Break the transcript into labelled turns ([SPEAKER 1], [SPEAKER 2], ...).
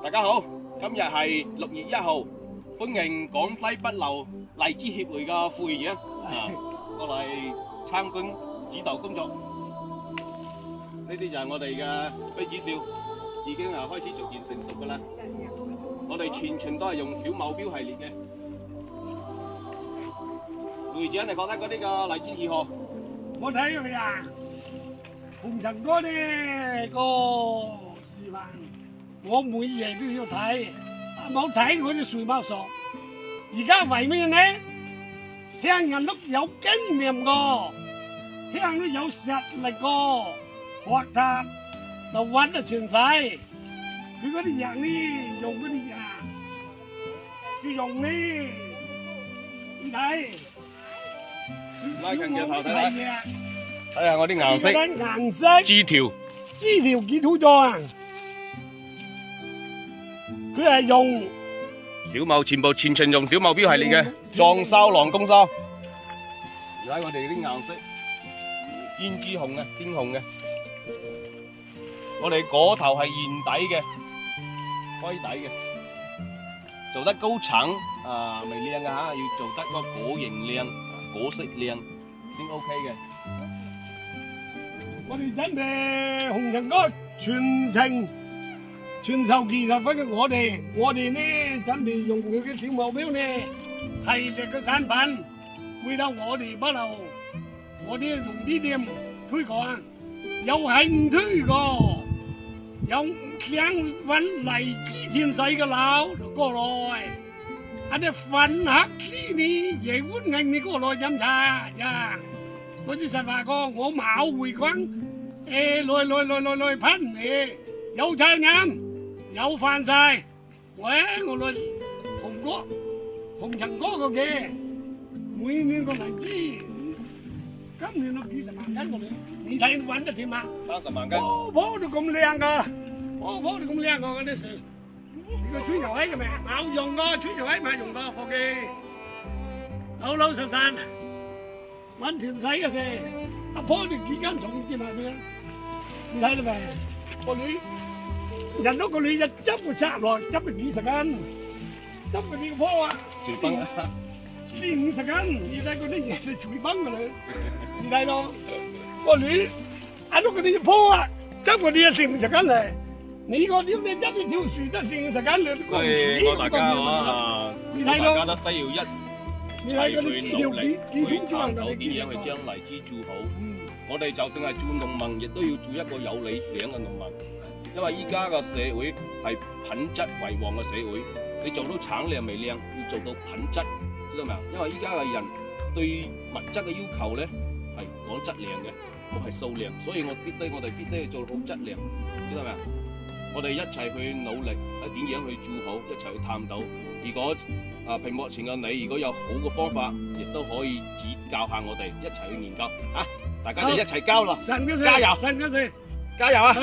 [SPEAKER 1] 大家好，今日係6月1號，歡迎廣西北滘荔枝協會嘅副會長過嚟參觀指導工作。呢啲就係我哋嘅妃子笑，已經開始逐漸成熟噶啦。我哋全程都係用小某標系列嘅。會長，你覺得嗰啲個荔枝如何？
[SPEAKER 2] 我睇佢啊，紅塵哥呢個示範，我每夜都要睇，冇睇我就睡冇熟。而家為咩呢？聽人都有經驗個，聽都有實力個，學習就揾得全世。佢嗰啲人呢，用嗰啲啊，佢用呢，你睇。
[SPEAKER 1] 拉近鏡頭睇睇，睇下我啲顏色，
[SPEAKER 2] 顏色
[SPEAKER 1] 枝條
[SPEAKER 2] 幾好咗啊！佢係用
[SPEAKER 1] 小某全程用小某標系列嘅撞哨狼公哨。而家我哋啲顏色胭脂紅嘅，鮮紅嘅。我哋果頭係圓底嘅，開底嘅，做得高層未靚嘅吓，要做得個果形靚。果色靚先 OK 嘅。
[SPEAKER 2] 我哋準備紅塵哥全程傳授技術俾我哋呢準備用佢嘅小目標呢系列嘅產品，回到我哋北滘，我哋同啲店推廣，有興趣個，有想揾荔枝天使嘅佬就過來。阿啲粉客呢啲夜晚嗌你過來飲茶呀！我啲實話講，我冇回饋，來噴你，有茶飲，有飯食，我來紅塵哥個嘅，每年個荔枝，今年都幾十萬斤個你，你睇揾得掂嘛
[SPEAKER 1] ？30萬斤。
[SPEAKER 2] 棵都咁靚噶，棵都咁靚個嗰啲樹。呢個吹油位嘅咩？冇用個吹油位冇用個伙計，老老實實揾田使嘅事，阿婆你幾間重建埋佢，你睇到未？個女人都個女就執個插落，執咗幾十斤，執佢呢個坡啊，
[SPEAKER 1] 隨崩
[SPEAKER 2] 40斤，而家嗰啲嘢係隨崩嘅嘞，你睇到個女阿碌嗰啲坡啊，執嗰啲40斤嚟。你個點你執一條樹得40斤兩個，
[SPEAKER 1] 所以我大家大家都需要一齊去努力去探討點樣去將荔枝做好。我哋就算係做農民，亦都要做一個有理想嘅農民。因為依家個社會係品質為王嘅社會，你做到產量未靚，要做到品質，知道未啊？因為依家嘅人對物質嘅要求咧係講質量嘅，唔係數量，所以我哋必須要做好質量，知道未啊？我哋一齊去努力，點樣去做好，一齊去探討。如果屏幕前嘅你，如果有好嘅方法，亦都可以指教下我哋，一齊去研究。大家就一齊交啦，加油，加油啊！